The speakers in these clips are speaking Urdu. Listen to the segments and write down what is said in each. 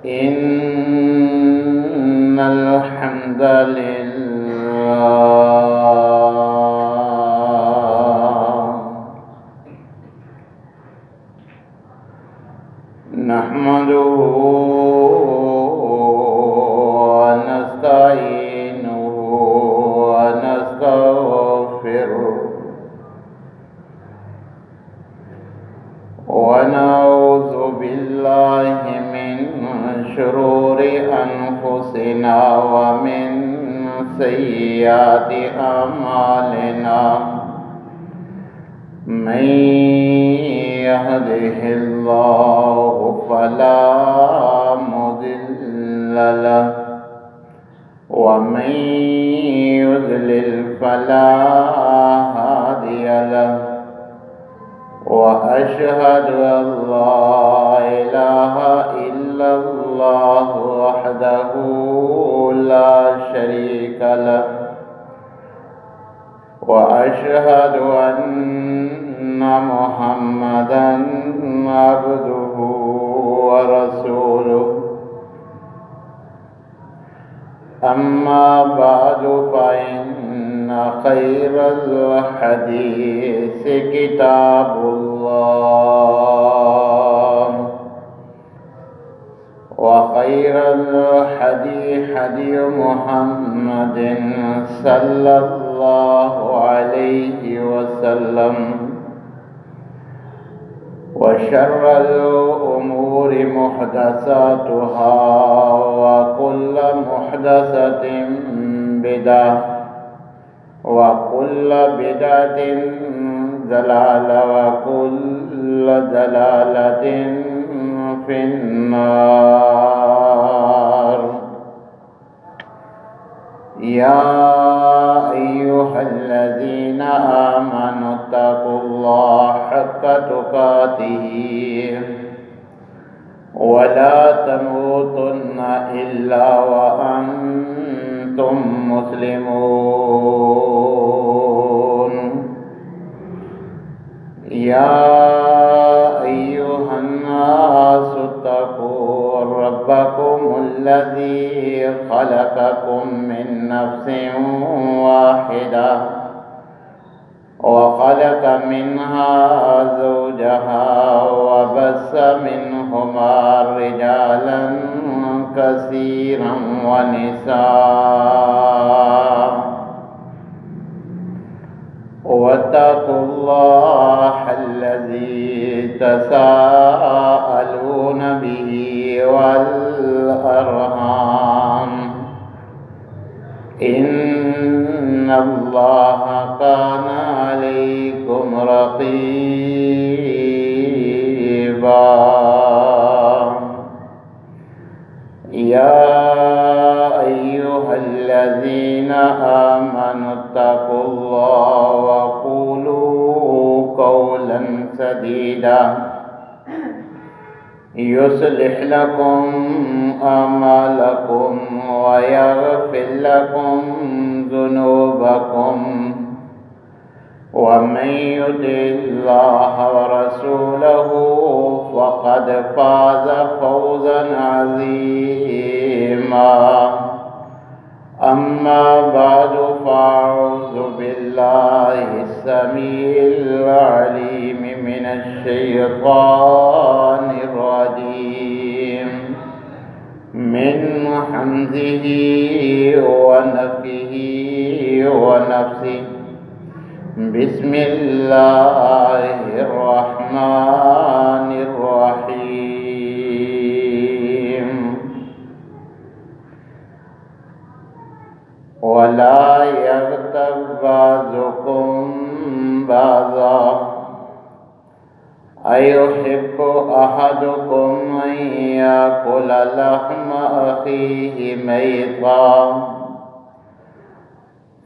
إن الحمد لله نحمده ونستعينه ونستغفره ونعوذ بالله من شرور أنفسنا ومن سيئات أعمالنا من يهده الله فلا مضل له ومن يضلل فلا هادي له وأشهد أن لا إله إلا الله وحده لا شريك له وأشهد أن محمدًا عبده ورسوله أما بعد فإن خير الحديث كتاب الله وخير الهدي هدي محمد صلى الله عليه وسلم وشر الأمور محدثاتها وكل محدثة بدعة وكل بدعة ضلالة وكل ضلالة في النار. يا أيها الذين آمنوا اتقوا الله حق تقاته ولا تموتن إلا وأنتم مسلمون. يا أيها الناس اتقوا ربكم الذي خلقكم من نفس واحدة وخلق منها زوجها وبث منهما رجالا كثيرا ونساء واتقوا الله الذي تساءلون به والأرحام إن الله كان عليكم رقيبا. يا أيها الذين آمنوا اتقوا الله وقولوا قولا سديدا يصلح لكم أعمالكم ويغفر لكم ذنوبكم ومن يطع الله ورسوله فقد فاز فوزا عظيما. أما بعد فأعوذ بالله السميع العليم من الشيطان الرجيم من حمزه ونفخه ونفسه. بسم الله الرحمن الرحيم. ولا يغتب بعضكم بعضا أيحب أحدكم أن يأكل لحم أخيه ميتا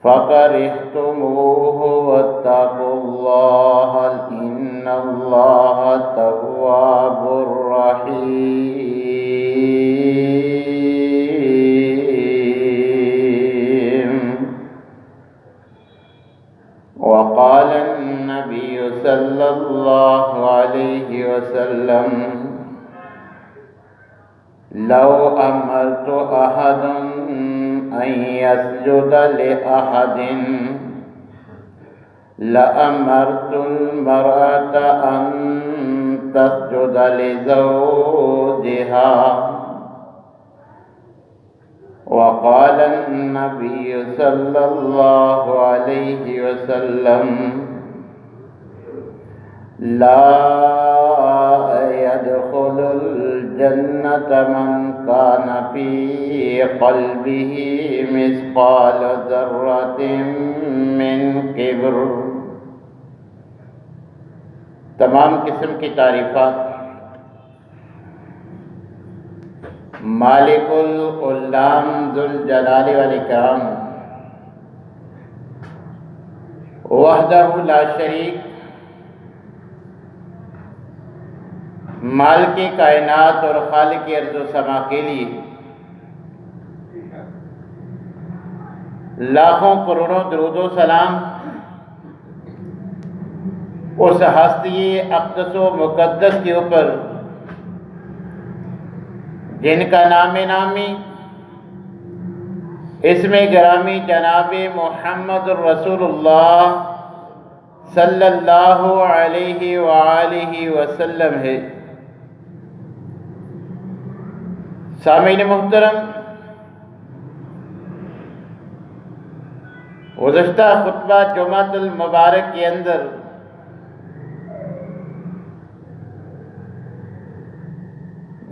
فكرهتموه واتقوا الله إن الله تواب رحيم. وقال النبي صلى الله عليه وسلم لو أمرت أحد أن يسجد لأحد لأمرت المرأة أن تسجد لزوجها. وقال النبي صلى الله عليه وسلم لا يدخل الجنة من كان في قلبه مثقال ذرة من کبر۔ تمام قسم کی تعریفات مالک العلام ذوالجلال والاکرام وحدہ لا شریک، مالک کائنات اور خالق ارض و سما کے لیے لاکھوں کروڑوں درود و سلام اس ہستی اقدس و مقدس کے اوپر جن کا نام نامی اسم گرامی جناب محمد الرسول اللہ صلی اللہ علیہ وآلہ وسلم ہے۔ سامعین محترم، گزشتہ خطبہ جمعۃ المبارک کے اندر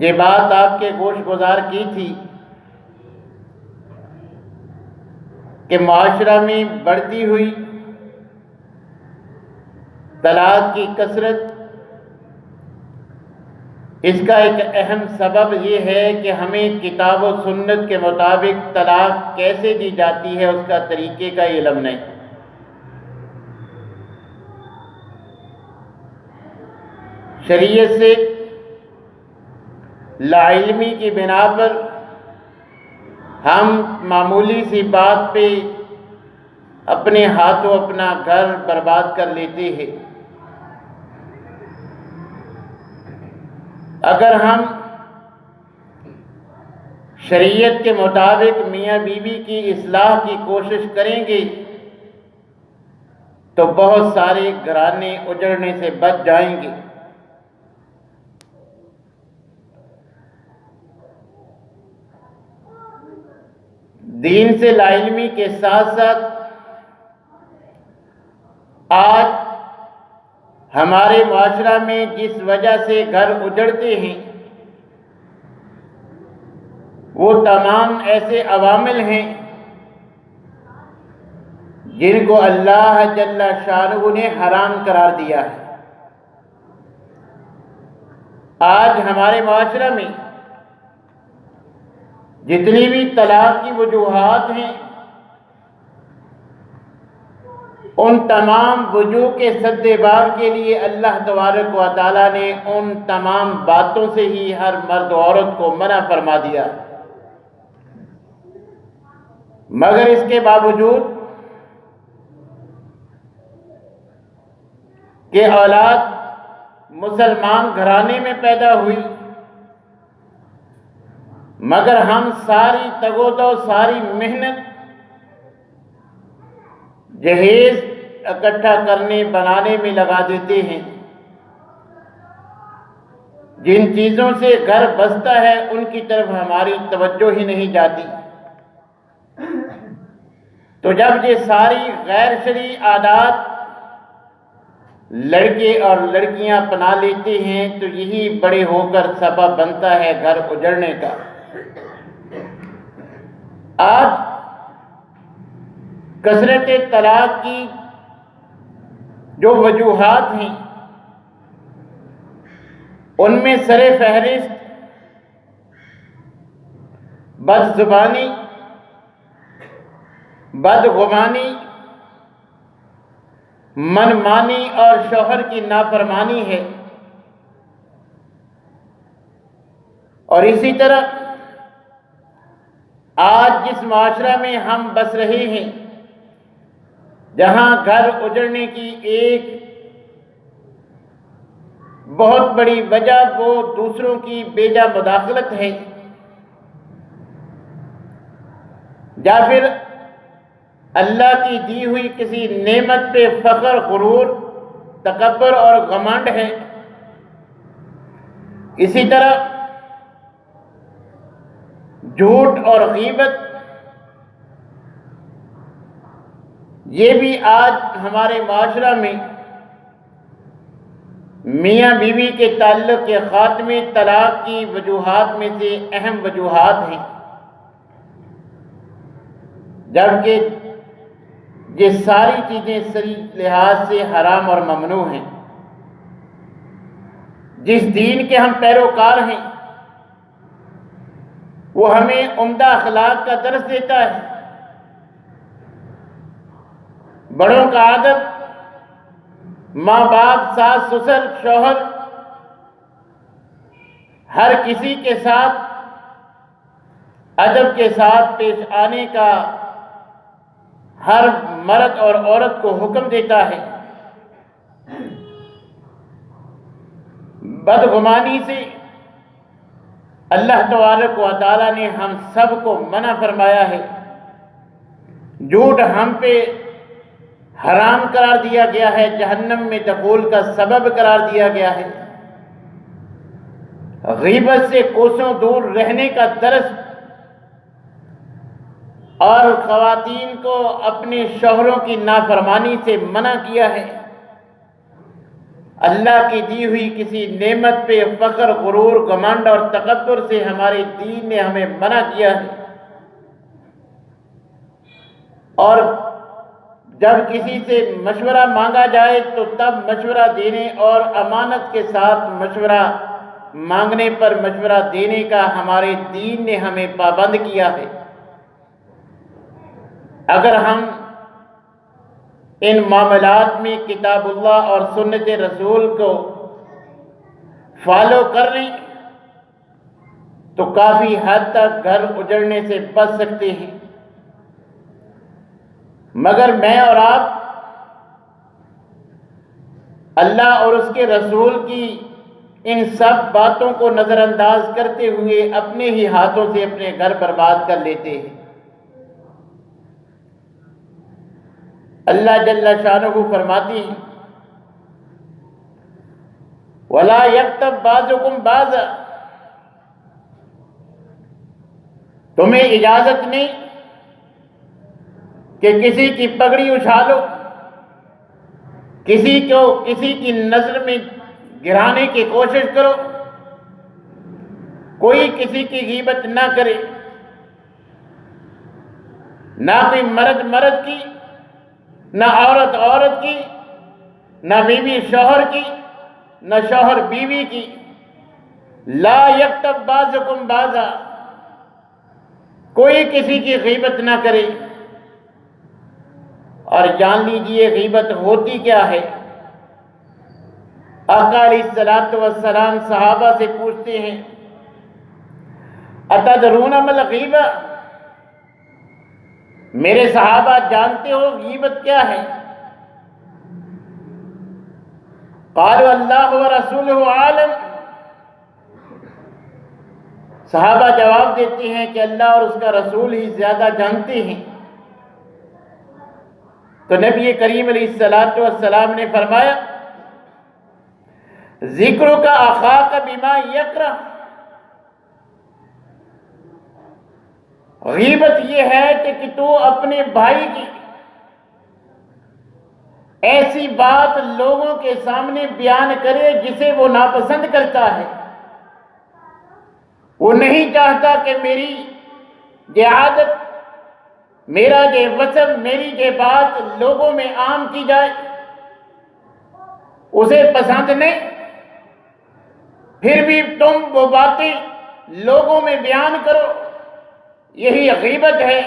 یہ بات آپ کے گوش گزار کی تھی کہ معاشرہ میں بڑھتی ہوئی طلاق کی کثرت، اس کا ایک اہم سبب یہ ہے کہ ہمیں کتاب و سنت کے مطابق طلاق کیسے دی جاتی ہے اس کا طریقے کا علم نہیں۔ شریعت سے لا علمی کی بنا پر ہم معمولی سی بات پہ اپنے ہاتھوں اپنا گھر برباد کر لیتے ہیں۔ اگر ہم شریعت کے مطابق میاں بیوی کی اصلاح کی کوشش کریں گے تو بہت سارے گھرانے اجڑنے سے بچ جائیں گے۔ دین سے لا علمی کے ساتھ ساتھ آج ہمارے معاشرہ میں جس وجہ سے گھر اجڑتے ہیں وہ تمام ایسے عوامل ہیں جن کو اللہ جل شانہ نے حرام قرار دیا ہے۔ آج ہمارے معاشرہ میں جتنی بھی طلاق کی وجوہات ہیں ان تمام وجوہ کے سد باب کے لیے اللہ تبارک و تعالیٰ نے ان تمام باتوں سے ہی ہر مرد و عورت کو منع فرما دیا، مگر اس کے باوجود کہ اولاد مسلمان گھرانے میں پیدا ہوئی، مگر ہم ساری تگ و دو ساری محنت جہیز اکٹھا کرنے بنانے میں لگا دیتے ہیں۔ جن چیزوں سے گھر بستا ہے ان کی طرف ہماری توجہ ہی نہیں جاتی۔ تو جب یہ ساری غیر شرعی عادات لڑکے اور لڑکیاں اپنا لیتے ہیں تو یہی بڑے ہو کر سبب بنتا ہے گھر اجڑنے کا۔ آج کثرت طلاق کی جو وجوہات ہیں ان میں سر فہرست بد زبانی، بدگمانی، من مانی اور شوہر کی نافرمانی ہے۔ اور اسی طرح آج جس معاشرہ میں ہم بس رہے ہیں، جہاں گھر اجڑنے کی ایک بہت بڑی وجہ وہ دوسروں کی بیجا مداخلت ہے، یا پھر اللہ کی دی ہوئی کسی نعمت پہ فخر، غرور، تکبر اور گھمنڈ ہے۔ اسی طرح جھوٹ اور غیبت، یہ بھی آج ہمارے معاشرہ میں میاں بیوی کے تعلق کے خاتمے، طلاق کی وجوہات میں سے اہم وجوہات ہیں، جبکہ یہ ساری چیزیں شرعی لحاظ سے حرام اور ممنوع ہیں۔ جس دین کے ہم پیروکار ہیں وہ ہمیں عمدہ اخلاق کا درس دیتا ہے، بڑوں کا ادب، ماں باپ، ساس سسر، شوہر، ہر کسی کے ساتھ ادب کے ساتھ پیش آنے کا ہر مرد اور عورت کو حکم دیتا ہے۔ بدگمانی سے اللہ تبارک و تعالیٰ نے ہم سب کو منع فرمایا ہے، جھوٹ ہم پہ حرام قرار دیا گیا ہے، جہنم میں دخول کا سبب قرار دیا گیا ہے۔ غیبت سے کوسوں دور رہنے کا درس اور خواتین کو اپنے شوہروں کی نافرمانی سے منع کیا ہے۔ اللہ کی دی ہوئی کسی نعمت پہ فخر، غرور، گھمنڈ اور تکبر سے ہمارے دین نے ہمیں منع کیا ہے۔ اور جب کسی سے مشورہ مانگا جائے تو تب مشورہ دینے اور امانت کے ساتھ مشورہ مانگنے پر مشورہ دینے کا ہمارے دین نے ہمیں پابند کیا ہے۔ اگر ہم ان معاملات میں کتاب اللہ اور سنت رسول کو فالو کر لیں تو کافی حد تک گھر اجڑنے سے بچ سکتے ہیں، مگر میں اور آپ اللہ اور اس کے رسول کی ان سب باتوں کو نظر انداز کرتے ہوئے اپنے ہی ہاتھوں سے اپنے گھر برباد کر لیتے ہیں۔ اللہ جل شانہ فرماتی ہیں وَلَا يَغْتَبْ بَعْضُكُمْ بَعْضًا، تمہیں اجازت نہیں کہ کسی کی پگڑی اچھالو، کسی کو کسی کی نظر میں گرانے کی کوشش کرو، کوئی کسی کی غیبت نہ کرے، نہ کوئی مرد کی، نہ عورت عورت کی، نہ بیوی شوہر کی، نہ شوہر بیوی کی۔ لا یغتب بعضکم بعضا، کوئی کسی کی غیبت نہ کرے۔ اور جان لیجئے غیبت ہوتی کیا ہے۔ آقا علیہ الصلوۃ والسلام صحابہ سے پوچھتے ہیں اتدرون ما الغیبہ، میرے صحابہ جانتے ہو غیبت کیا ہے؟ قالوا اللہ ورسولہ عالم، صحابہ جواب دیتے ہیں کہ اللہ اور اس کا رسول ہی زیادہ جانتے ہیں۔ تو نبی کریم علیہ الصلوۃ والسلام نے فرمایا ذکرک اخاک بما یکرہ، غیبت یہ ہے کہ تو اپنے بھائی کی ایسی بات لوگوں کے سامنے بیان کرے جسے وہ ناپسند کرتا ہے۔ وہ نہیں چاہتا کہ میری یہ عادت، میرا یہ وصف، میری یہ بات لوگوں میں عام کی جائے، اسے پسند نہیں، پھر بھی تم وہ باتیں لوگوں میں بیان کرو، یہی غیبت ہے۔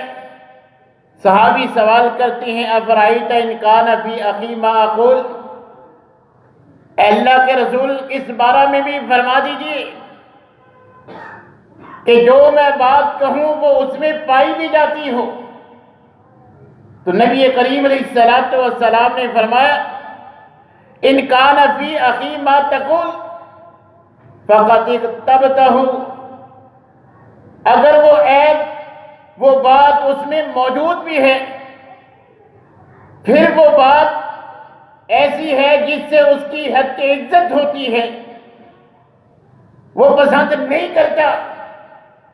صحابی سوال کرتے ہیں افرائیت ان کان فی اخی ما اقول، اے اللہ کے رسول اس بارے میں بھی فرما دیجئے کہ جو میں بات کہوں وہ اس میں پائی بھی جاتی ہو۔ تو نبی کریم علیہ الصلوۃ والسلام نے فرمایا ان کان فی اخی ما تقول فقد اغتبتہ، اگر وہ عیب، وہ بات اس میں موجود بھی ہے، پھر وہ بات ایسی ہے جس سے اس کی حد کی عزت ہوتی ہے، وہ پسند نہیں کرتا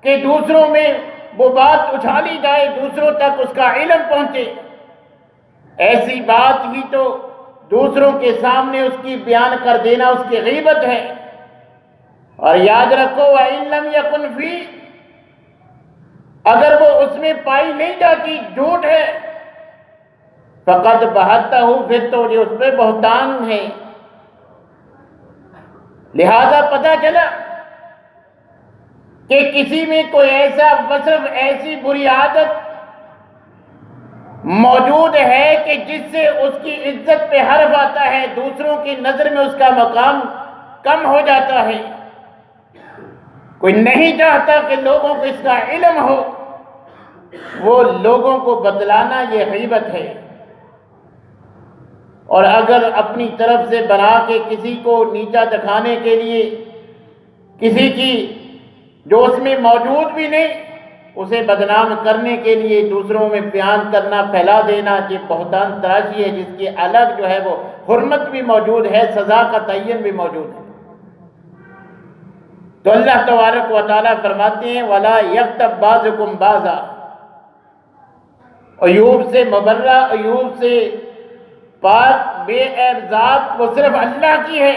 کہ دوسروں میں وہ بات اچھالی جائے، دوسروں تک اس کا علم پہنچے، ایسی بات ہی تو دوسروں کے سامنے اس کی بیان کر دینا اس کی غیبت ہے۔ اور یاد رکھو وَإِن لَمْ يَكُنْ فِي، اگر وہ اس میں پائی نہیں جاتی جھوٹ ہے، فقط بہتہ ہو، پھر تو یہ اس پہ بہتان ہے۔ لہذا پتہ چلا کہ کسی میں کوئی ایسا وصف، ایسی بری عادت موجود ہے کہ جس سے اس کی عزت پہ حرف آتا ہے، دوسروں کی نظر میں اس کا مقام کم ہو جاتا ہے، کوئی نہیں چاہتا کہ لوگوں کو اس کا علم ہو، وہ لوگوں کو بتلانا یہ غیبت ہے۔ اور اگر اپنی طرف سے بنا کے کسی کو نیچا دکھانے کے لیے، کسی کی جو اس میں موجود بھی نہیں، اسے بدنام کرنے کے لیے دوسروں میں بیان کرنا، پھیلا دینا، یہ بہتان تراشی ہے، جس کی الگ جو ہے وہ حرمت بھی موجود ہے، سزا کا تعین بھی موجود ہے۔ تو اللہ تبارک و تعالیٰ فرماتے ہیں وَلَا يَغْتَبْ بَعْضُكُمْ بَعْضًا، عیوب سے مبرہ، عیوب سے پاک، بے عیب ذات وہ صرف اللہ کی ہے،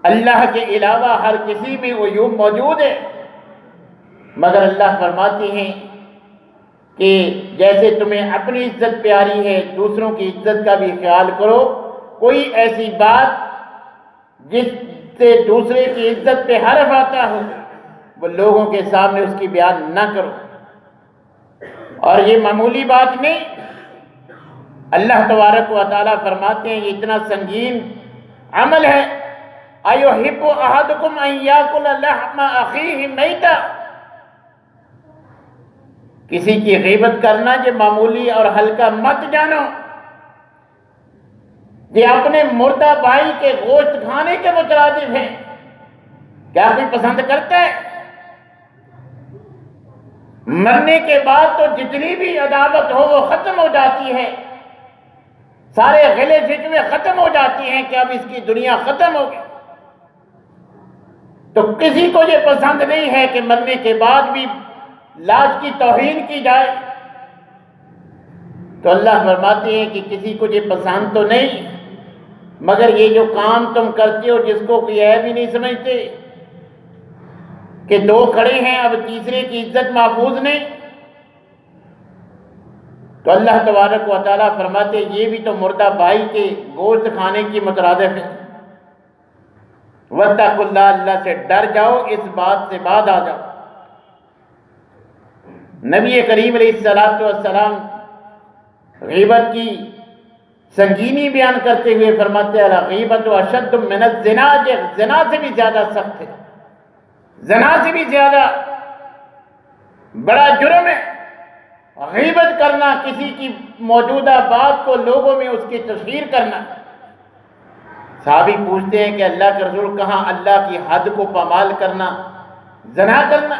اللہ کے علاوہ ہر کسی میں عیوب موجود ہے، مگر اللہ فرماتے ہیں کہ جیسے تمہیں اپنی عزت پیاری ہے، دوسروں کی عزت کا بھی خیال کرو، کوئی ایسی بات جس سے دوسرے کی عزت پہ حرف آتا ہو وہ لوگوں کے سامنے اس کی بیان نہ کرو۔ اور یہ معمولی بات نہیں، اللہ تبارک و تعالیٰ فرماتے ہیں یہ اتنا سنگین عمل ہے، أَيُحِبُّ أَحَدُكُمْ أَن يَأْكُلَ لَحْمَ أَخِيهِ مَيْتًا، کسی کی غیبت کرنا یہ معمولی اور ہلکا مت جانو، یہ اپنے مردہ بھائی کے گوشت کھانے کے مترادف ہے۔ کیا کوئی پسند کرتا ہے؟ مرنے کے بعد تو جتنی بھی عداوت ہو وہ ختم ہو جاتی ہے، سارے غلے شکوے ختم ہو جاتی ہیں کہ اب اس کی دنیا ختم ہو گئی۔ تو کسی کو یہ پسند نہیں ہے کہ مرنے کے بعد بھی لاش کی توہین کی جائے، تو اللہ فرماتے ہیں کہ کسی کو یہ پسند تو نہیں، مگر یہ جو کام تم کرتے ہو جس کو کوئی عیب ہی نہیں سمجھتے کہ دو کھڑے ہیں اب تیسرے کی عزت محفوظ نہیں، تو اللہ تبارک و تعالیٰ فرماتے ہیں یہ بھی تو مردہ بھائی کے گوشت کھانے کی مترادف ہے۔ وَاتَّقُوا اللَّهَ، اللہ سے ڈر جاؤ، اس بات سے بعد آ جاؤ۔ نبی کریم علیہ السلام غیبت کی سنگینی بیان کرتے ہوئے فرماتے ہیں الغیبۃ اشد من الزنا، زنا سے بھی زیادہ سخت ہے، زنا سے بھی زیادہ بڑا جرم ہے غیبت کرنا، کسی کی موجودہ بات کو لوگوں میں اس کی تشہیر کرنا۔ صحابی پوچھتے ہیں کہ اللہ کے رسول کہاں اللہ کی حد کو پامال کرنا، زنا کرنا؟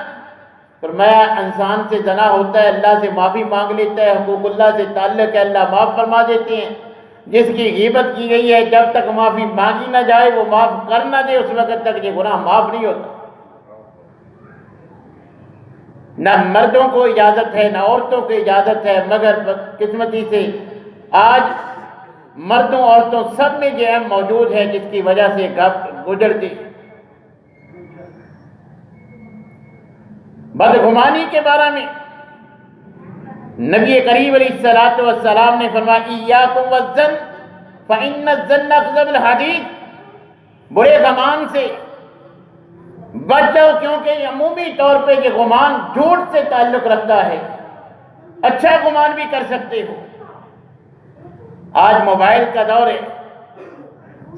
فرمایا انسان سے زنا ہوتا ہے، اللہ سے معافی مانگ لیتا ہے، حقوق اللہ سے تعلق ہے، اللہ معاف فرما دیتے ہیں۔ جس کی غیبت کی گئی ہے جب تک معافی مانگی نہ جائے، وہ معاف کر نہ دے، اس وقت تک یہ گناہ معاف نہیں ہوتا۔ نہ مردوں کو اجازت ہے نہ عورتوں کو اجازت ہے، مگر بدقسمتی سے آج مردوں عورتوں سب میں یہ موجود ہے جس کی وجہ سے گزرتی۔ بدگمانی کے بارے میں نبی کریم علیہ السلام نے فرمایا ایاکم والظن فإن الظن اکذب الحدیث، برے گمان سے بچ جاؤ کیونکہ عمومی طور پہ یہ گمان جھوٹ سے تعلق رکھتا ہے، اچھا گمان بھی کر سکتے ہو۔ آج موبائل کا دور ہے،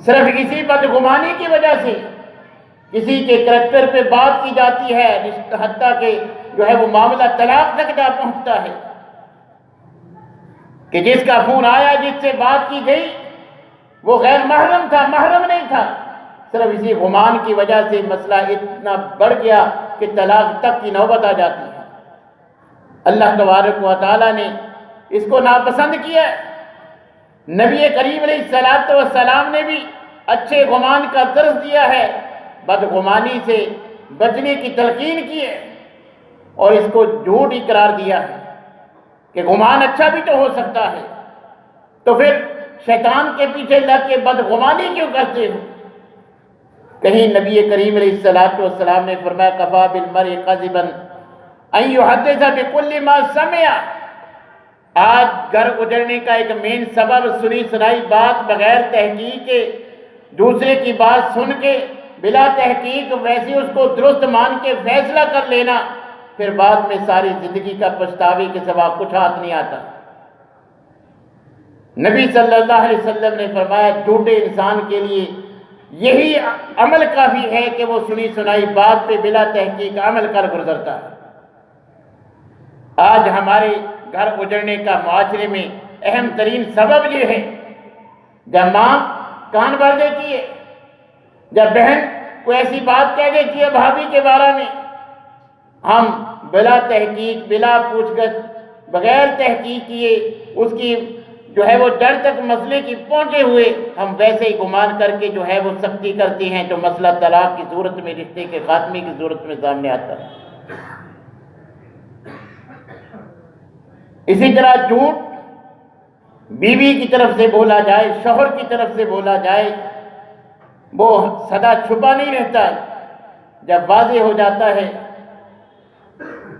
صرف اسی بدگمانی کی وجہ سے کسی کے کریکٹر پہ بات کی جاتی ہے، حتیٰ کہ جو ہے وہ معاملہ طلاق تک جا پہنچتا ہے کہ جس کا فون آیا، جس سے بات کی گئی، وہ غیر محرم تھا، محرم نہیں تھا۔ صرف اسی گمان کی وجہ سے مسئلہ اتنا بڑھ گیا کہ طلاق تک کی نوبت آ جاتی ہے۔ اللہ تبارک و تعالیٰ نے اس کو ناپسند کیا ہے۔ نبی کریم علیہ الصلوۃ والسلام نے بھی اچھے گمان کا درس دیا ہے، بدگمانی سے بچنے کی تلقین کی ہے، اور اس کو جھوٹ ہی قرار دیا ہے کہ گمان اچھا بھی تو ہو سکتا ہے، تو پھر شیطان کے پیچھے لگ کے بدگمانی کیوں کرتے ہو؟ کہیں نبی کریم علیہ الصلوۃ والسلام نے فرمایا کفا بالمرء کذبا ان یحدث بکل ما سمع۔ آج گھر اجڑنے کا ایک مین سبب سنی سنائی بات بغیر تحقیق کے، دوسرے کی بات سن کے بلا تحقیق ویسے اس کو درست مان کے فیصلہ کر لینا، پھر بعد میں ساری زندگی کا پچھتاوے کے سوا کچھ ہاتھ نہیں آتا۔ نبی صلی اللہ علیہ وسلم نے فرمایا جھوٹے انسان کے لیے یہی عمل کافی ہے کہ وہ سنی سنائی بات پہ بلا تحقیق عمل کر گزرتا ہے۔ آج ہمارے گھر اجڑنے کا معاشرے میں اہم ترین سبب یہ ہے، جب ماں کان بھر دیتی ہے، جب بہن کوئی ایسی بات کہہ دیتی ہے بھابھی کے بارے میں، ہم بلا تحقیق بلا پوچھ گچھ بغیر تحقیق کیے اس کی جو ہے وہ جڑ تک مسئلے کی پہنچے ہوئے ہم ویسے ہی گمان کر کے جو ہے وہ سختی کرتے ہیں، تو مسئلہ طلاق کی صورت میں، رشتے کے خاتمے کی صورت میں سامنے آتا ہے۔ اسی طرح جھوٹ بیوی کی طرف سے بولا جائے، شوہر کی طرف سے بولا جائے، وہ سدا چھپا نہیں رہتا ہے، جب واضح ہو جاتا ہے،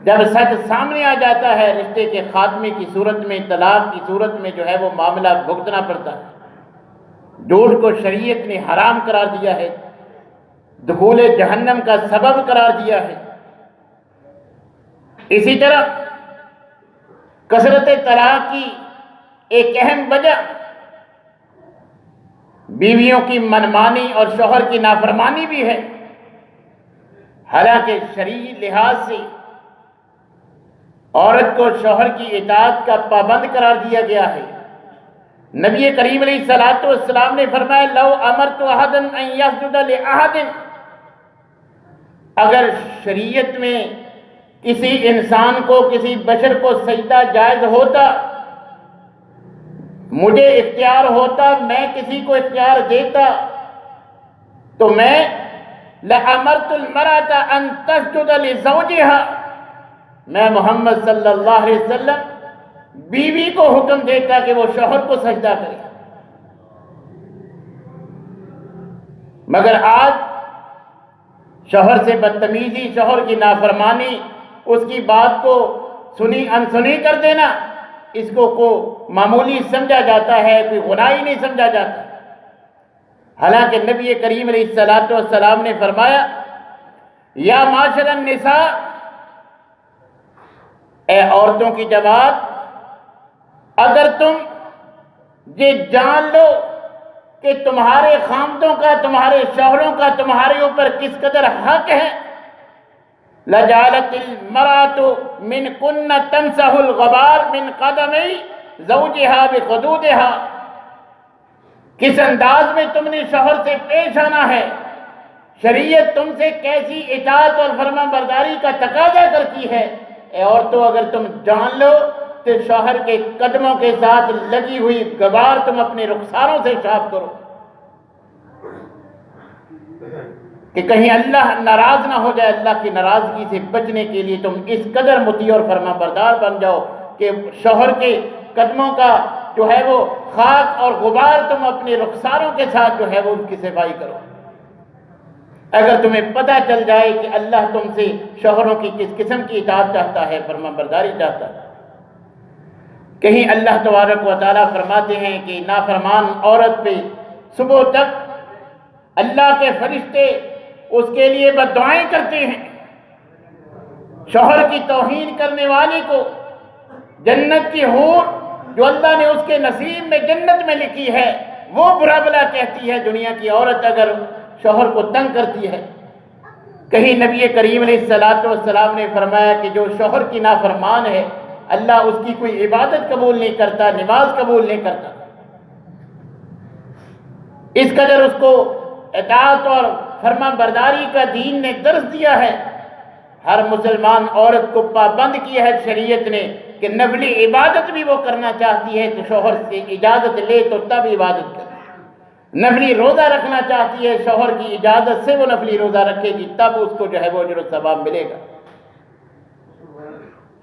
جب سچ سامنے آ جاتا ہے، رشتے کے خاتمے کی صورت میں، طلاق کی صورت میں جو ہے وہ معاملہ بھگتنا پڑتا ہے۔ جھوٹ کو شریعت نے حرام قرار دیا ہے، دخول جہنم کا سبب قرار دیا ہے۔ اسی طرح کثرت طلاق کی ایک اہم وجہ بیویوں کی منمانی اور شوہر کی نافرمانی بھی ہے، حالانکہ شرعی لحاظ سے عورت کو شوہر کی اطاعت کا پابند قرار دیا گیا ہے۔ نبی کریم علیہ الصلوۃ والسلام نے فرمایا لو امرت احدا ان یسجد لاحد، اگر شریعت میں کسی انسان کو، کسی بشر کو سجدہ جائز ہوتا، مجھے اختیار ہوتا، میں کسی کو اختیار دیتا، تو میں لامرت المرأة ان تسجد لزوجها، میں محمد صلی اللہ علیہ وسلم بیوی کو حکم دیتا کہ وہ شوہر کو سجدہ کرے۔ مگر آج شوہر سے بدتمیزی، شوہر کی نافرمانی، اس کی بات کو سنی انسنی کر دینا، اس کو معمولی سمجھا جاتا ہے، کوئی گناہ ہی نہیں سمجھا جاتا، حالانکہ نبی کریم علیہ الصلوۃ والسلام نے فرمایا یا معاشر النساء، اے عورتوں کی جماعت، اگر تم یہ جان لو کہ تمہارے خامدوں کا، تمہارے شوہروں کا تمہارے اوپر کس قدر حق ہے، لجعلت المرأة منکن تمسح الغبار من قدم زوجها بخدودها، کس انداز میں تم نے شوہر سے پیش آنا ہے، شریعت تم سے کیسی اطاعت اور فرما برداری کا تقاضا کرتی ہے، اے عورتوں اگر تم جان لو تو شوہر کے قدموں کے ساتھ لگی ہوئی غبار تم اپنے رخساروں سے صاف کرو، کہ کہیں اللہ ناراض نہ ہو جائے۔ اللہ کی ناراضگی سے بچنے کے لیے تم اس قدر مطیع اور فرما بردار بن جاؤ کہ شوہر کے قدموں کا جو ہے وہ خاک اور غبار تم اپنے رخساروں کے ساتھ جو ہے وہ ان کی صفائی کرو۔ اگر تمہیں پتہ چل جائے کہ اللہ تم سے شوہروں کی کس قسم کی اطاعت چاہتا ہے، فرما برداری چاہتا ہے۔ کہیں اللہ تبارک و تعالیٰ فرماتے ہیں کہ نافرمان عورت پہ صبح تک اللہ کے فرشتے اس کے لیے بد دعائیں کرتے ہیں، شوہر کی توہین کرنے والے کو جنت کی حور جو اللہ نے اس کے نصیب میں جنت میں لکھی ہے وہ برا بلا کہتی ہے۔ دنیا کی عورت اگر شوہر کو تنگ کرتی ہے، کہیں نبی کریم علیہ الصلوۃ والسلام نے فرمایا کہ جو شوہر کی نافرمان ہے اللہ اس کی کوئی عبادت قبول نہیں کرتا، نماز قبول نہیں کرتا، اس قدر اس کو اطاعت اور فرما برداری کا دین نے درس دیا ہے۔ ہر مسلمان عورت کو پابند کیا ہے شریعت نے کہ نفلی عبادت بھی وہ کرنا چاہتی ہے تو شوہر سے اجازت لے تو تب عبادت کرے، نفلی روزہ رکھنا چاہتی ہے شوہر کی اجازت سے وہ نفلی روزہ رکھے گی، تب اس کو جو ہے وہ اجر و ثواب ملے گا۔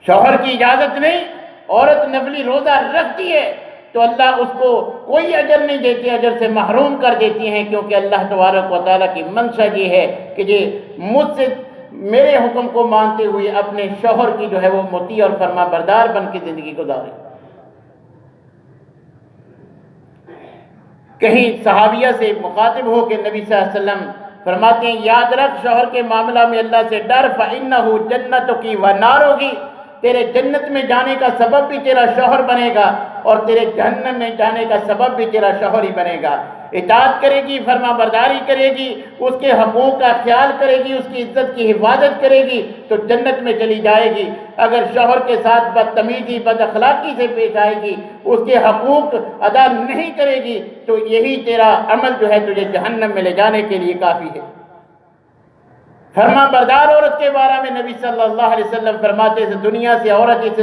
شوہر کی اجازت نہیں، عورت نفلی روزہ رکھتی ہے تو اللہ اس کو کوئی اجر نہیں دیتے، اجر سے محروم کر دیتی ہیں، کیونکہ اللہ تبارک و تعالیٰ کی منشا یہ ہے کہ یہ مجھ سے میرے حکم کو مانتے ہوئے اپنے شوہر کی جو ہے وہ مطیع اور فرما بردار بن کے زندگی گزارے۔ کہیں صحابیہ سے مخاطب ہو کہ نبی صلی اللہ علیہ وسلم فرماتے ہیں یاد رکھ شوہر کے معاملہ میں اللہ سے ڈر، فَإِنَّهُ جَنَّتُكِ وَنَارُكِ، تیرے جنت میں جانے کا سبب بھی تیرا شوہر بنے گا اور تیرے جہنم میں جانے کا سبب بھی تیرا شوہر ہی بنے گا۔ اطاعت کرے گی، فرما برداری کرے گی، اس کے حقوق کا خیال کرے گی، اس کی عزت کی حفاظت کرے گی تو جنت میں چلی جائے گی۔ اگر شوہر کے ساتھ بدتمیزی بد اخلاقی سے پیش آئے گی، اس کے حقوق ادا نہیں کرے گی تو یہی تیرا عمل جو ہے تجھے جہنم میں لے جانے کے لیے کافی ہے۔ فرما بردار عورت کے بارے میں نبی صلی اللہ علیہ وسلم فرماتے ہیں دنیا سے عورت اس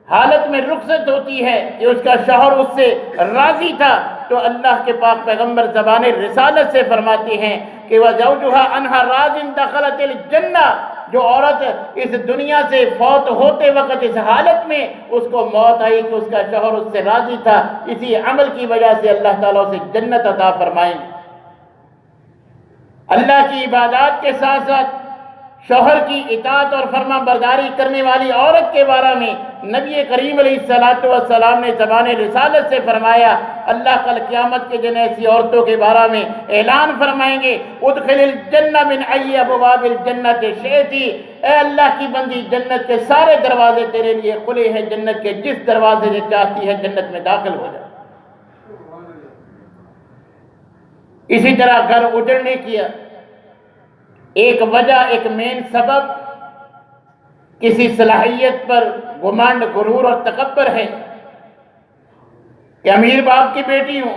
حالت میں رخصت ہوتی ہے کہ اس کا شوہر اس سے راضی تھا تو اللہ کے پاک پیغمبر زبان رسالت سے فرماتے ہیں کہ وَزَوْجُهَا عَنْهَا رَاضٍ دَخَلَتِ الْجَنَّةِ، جو عورت اس دنیا سے فوت ہوتے وقت اس حالت میں اس کو موت آئی کہ اس کا شوہر اس سے راضی تھا، اسی عمل کی وجہ سے اللہ تعالیٰ اسے جنت عطا فرمائیں گے۔ اللہ کی عبادات کے ساتھ ساتھ شوہر کی اطاعت اور فرما برداری کرنے والی عورت کے بارے میں نبی کریم علیہ السلام نے زبان رسالت سے فرمایا، اللہ کل قیامت کے دن ایسی عورتوں کے بارے میں اعلان فرمائیں گے ادخل الجنہ من ای ابواب الجنت شئتی، اے اللہ کی بندی جنت کے سارے دروازے تیرے لیے کھلے ہیں، جنت کے جس دروازے سے چاہتی ہے جنت میں داخل ہو جائے۔ اسی طرح گھر اجڑنے کی ایک وجہ، ایک مین سبب کسی صلاحیت پر گھمنڈ، غرور اور تکبر ہے کہ امیر باپ کی بیٹی ہوں،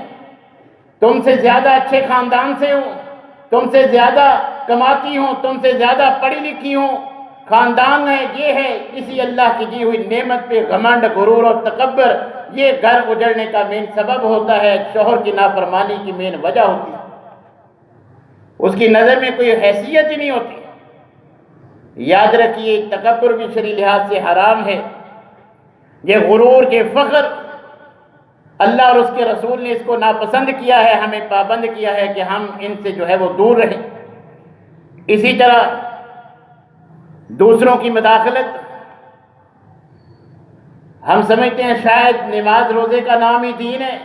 تم سے زیادہ اچھے خاندان سے ہوں، تم سے زیادہ کماتی ہوں، تم سے زیادہ پڑھی لکھی ہوں، خاندان ہے، یہ ہے، کسی اللہ کی دی ہوئی نعمت پہ گھمنڈ، غرور اور تکبر یہ گھر اجڑنے کا مین سبب ہوتا ہے، شوہر کی نافرمانی کی مین وجہ ہوتی ہے، اس کی نظر میں کوئی حیثیت ہی نہیں ہوتی۔ یاد رکھیے تکبر بھی شرعی لحاظ سے حرام ہے، یہ غرور، یہ فخر اللہ اور اس کے رسول نے اس کو ناپسند کیا ہے، ہمیں پابند کیا ہے کہ ہم ان سے جو ہے وہ دور رہیں۔ اسی طرح دوسروں کی مداخلت، ہم سمجھتے ہیں شاید نماز روزے کا نام ہی دین ہے۔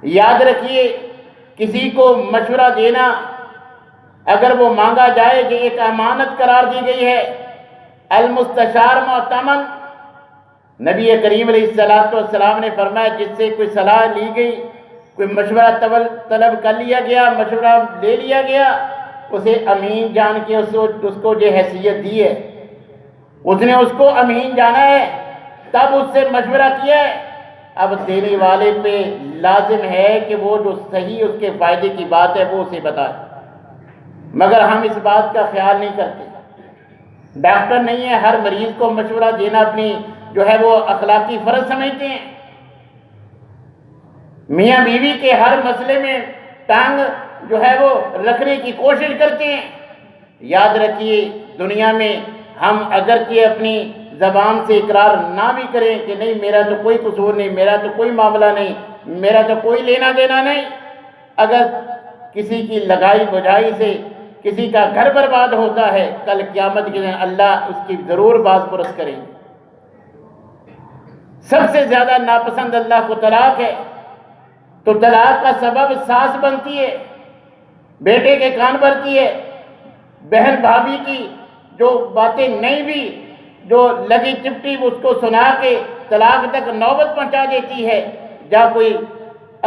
یاد رکھیے کسی کو مشورہ دینا اگر وہ مانگا جائے کہ ایک امانت قرار دی گئی ہے، المستشار معتمن، نبی کریم علیہ السلام نے فرمایا جس سے کوئی صلاح لی گئی، کوئی مشورہ طلب کر لیا گیا، مشورہ لے لیا گیا، اسے امین جان کے اس کو جو حیثیت دی ہے، اس نے اس کو امین جانا ہے، تب اس سے مشورہ کیا ہے، اب دینے والے پہ لازم ہے کہ وہ جو صحیح اس کے فائدے کی بات ہے وہ اسے بتائے، مگر ہم اس بات کا خیال نہیں کرتے۔ ڈاکٹر نہیں ہے، ہر مریض کو مشورہ دینا اپنی جو ہے وہ اخلاقی فرض سمجھتے ہیں، میاں بیوی کے ہر مسئلے میں ٹانگ جو ہے وہ رکھنے کی کوشش کرتے ہیں۔ یاد رکھیے دنیا میں ہم اگرچہ اپنی زبان سے اقرار نہ بھی کریں کہ نہیں میرا تو کوئی قصور نہیں، میرا تو کوئی معاملہ نہیں، میرا تو کوئی لینا دینا نہیں، اگر کسی کی لگائی بجھائی سے کسی کا گھر برباد ہوتا ہے، کل قیامت کے دن اللہ اس کی ضرور باز پرس کریں گے۔ سب سے زیادہ ناپسند اللہ کو طلاق ہے، تو طلاق کا سبب ساس بنتی ہے، بیٹے کے کان بھرتی ہے، بہن بھابھی کی جو باتیں نہیں بھی جو لگی چپٹی اس کو سنا کے طلاق تک نوبت پہنچا دیتی ہے۔ جہاں کوئی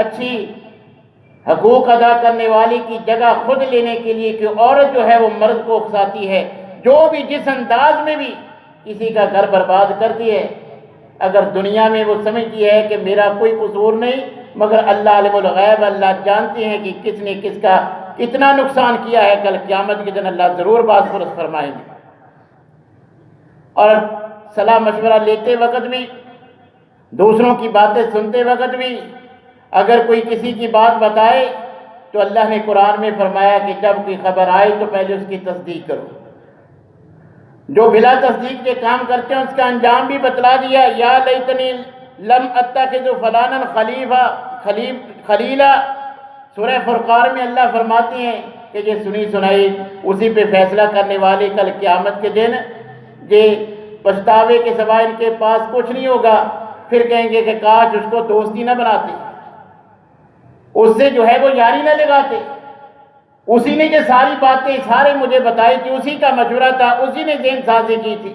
اچھی حقوق ادا کرنے والی کی جگہ خود لینے کے لیے کہ عورت جو ہے وہ مرد کو اکساتی ہے، جو بھی جس انداز میں بھی کسی کا گھر برباد کرتی ہے، اگر دنیا میں وہ سمجھتی ہے کہ میرا کوئی قصور نہیں، مگر اللہ عالم الغیب، اللہ جانتے ہیں کہ کس نے کس کا کتنا نقصان کیا ہے، کل قیامت کے دن اللہ ضرور باز پرس فرمائیں گے۔ اور صلاح مشورہ لیتے وقت بھی، دوسروں کی باتیں سنتے وقت بھی اگر کوئی کسی کی بات بتائے تو اللہ نے قرآن میں فرمایا کہ جب کوئی خبر آئے تو پہلے اس کی تصدیق کرو۔ جو بلا تصدیق کے کام کرتے ہیں اس کا انجام بھی بتلا دیا، یا لیتنی لم اتخذ فلانا خلیلا۔ سورہ فرقان میں اللہ فرماتے ہیں کہ یہ سنی سنائی اسی پہ فیصلہ کرنے والے کل قیامت کے دن یہ پچھتاوے کے سوا ان کے پاس کچھ نہیں ہوگا، پھر کہیں گے کہ کاش اس کو دوستی نہ بناتے، اس سے جو ہے وہ یاری نہ لگاتے، اسی نے جو ساری باتیں سارے مجھے بتائی تھی، اسی کا مشورہ تھا، اسی نے ذہن سازی کی تھی،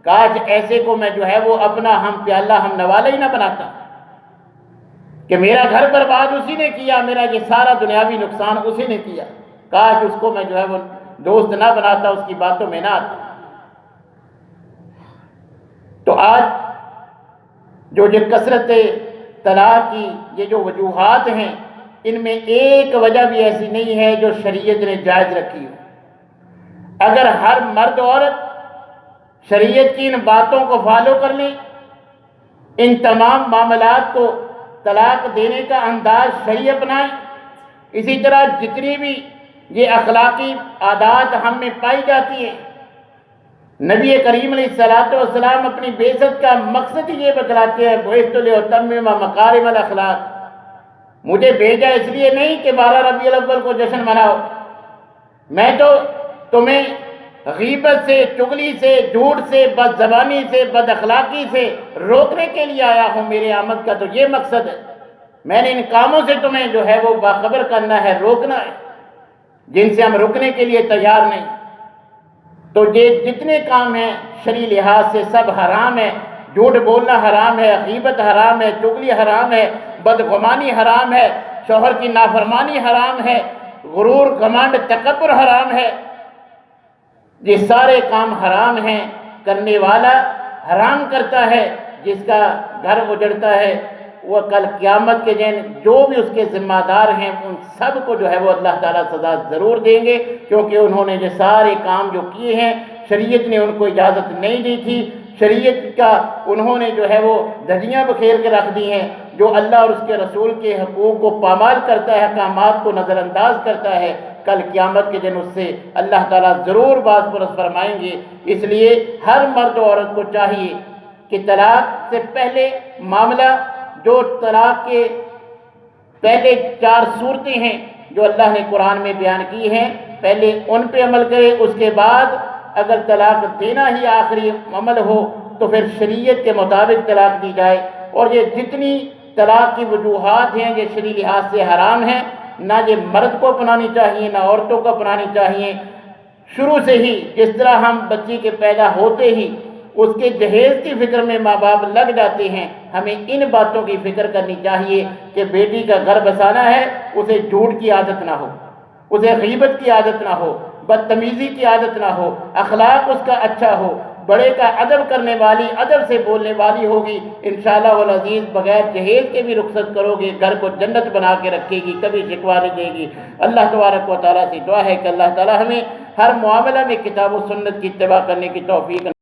کاش ایسے کو میں جو ہے وہ اپنا ہم پیالہ ہم نوالا ہی نہ بناتا، کہ میرا گھر برباد اسی نے کیا، میرا یہ سارا دنیاوی نقصان اسی نے کیا، کاش اس کو میں جو ہے وہ دوست نہ بناتا، اس کی باتوں میں نہ آتا۔ تو آج جو کثرت طلاق کی یہ جو وجوہات ہیں، ان میں ایک وجہ بھی ایسی نہیں ہے جو شریعت نے جائز رکھی ہو۔ اگر ہر مرد عورت شریعت کی ان باتوں کو فالو کر لیں، ان تمام معاملات کو طلاق دینے کا انداز صحیح اپنائیں، اسی طرح جتنی بھی یہ اخلاقی عادات ہم میں پائی جاتی ہیں، نبی کریم علیہ السلام اپنی بعثت کا مقصد یہ بتلاتے ہیں، بعثت لأتمم مکارم الاخلاق، مجھے بھیجا اس لیے نہیں کہ 12 ربیع الاول کو جشن مناؤ، میں تو تمہیں غیبت سے، چغلی سے، جھوٹ سے، بد زبانی سے، بد اخلاقی سے روکنے کے لیے آیا ہوں، میرے آمد کا تو یہ مقصد ہے، میں نے ان کاموں سے تمہیں جو ہے وہ باخبر کرنا ہے، روکنا ہے، جن سے ہم رکنے کے لیے تیار نہیں۔ تو یہ جتنے کام ہیں شرعی لحاظ سے سب حرام ہے، جھوٹ بولنا حرام ہے، غیبت حرام ہے، چغلی حرام ہے، بدگمانی حرام ہے، شوہر کی نافرمانی حرام ہے، غرور، گھمنڈ، تکبر حرام ہے، یہ سارے کام حرام ہیں، کرنے والا حرام کرتا ہے، جس کا گھر اجڑتا ہے وہ کل قیامت کے دن جو بھی اس کے ذمہ دار ہیں ان سب کو جو ہے وہ اللہ تعالیٰ سزا ضرور دیں گے، کیونکہ انہوں نے یہ سارے کام جو کیے ہیں شریعت نے ان کو اجازت نہیں دی تھی، شریعت کا انہوں نے جو ہے وہ دھجیاں بکھیر کے رکھ دی ہیں، جو اللہ اور اس کے رسول کے حقوق کو پامال کرتا ہے، احکامات کو نظر انداز کرتا ہے، کل قیامت کے دن اس سے اللہ تعالیٰ ضرور باز پرس فرمائیں گے۔ اس لیے ہر مرد و عورت کو چاہیے کہ طلاق سے پہلے معاملہ، جو طلاق کے پہلے 4 صورتیں ہیں جو اللہ نے قرآن میں بیان کی ہیں، پہلے ان پہ عمل کرے، اس کے بعد اگر طلاق دینا ہی آخری عمل ہو تو پھر شریعت کے مطابق طلاق دی جائے، اور یہ جتنی طلاق کی وجوہات ہیں یہ شرعی لحاظ سے حرام ہیں، نہ یہ مرد کو اپنانی چاہیے نہ عورتوں کو اپنانی چاہیے۔ شروع سے ہی جس طرح ہم بچی کے پیدا ہوتے ہی اس کے جہیز کی فکر میں ماں باپ لگ جاتے ہیں، ہمیں ان باتوں کی فکر کرنی چاہیے کہ بیٹی کا گھر بسانا ہے، اسے جھوٹ کی عادت نہ ہو، اسے غیبت کی عادت نہ ہو، بدتمیزی کی عادت نہ ہو، اخلاق اس کا اچھا ہو، بڑے کا ادب کرنے والی، ادب سے بولنے والی ہوگی، انشاءاللہ العزیز بغیر جہیز کے بھی رخصت کرو گے، گھر کو جنت بنا کے رکھے گی، کبھی شکوہ نہیں دے گی۔ اللہ تبارک و تعالیٰ سے دعا ہے کہ اللہ تعالیٰ ہمیں ہر معاملہ میں کتاب و سنت کی اتباع کرنے کی توفیق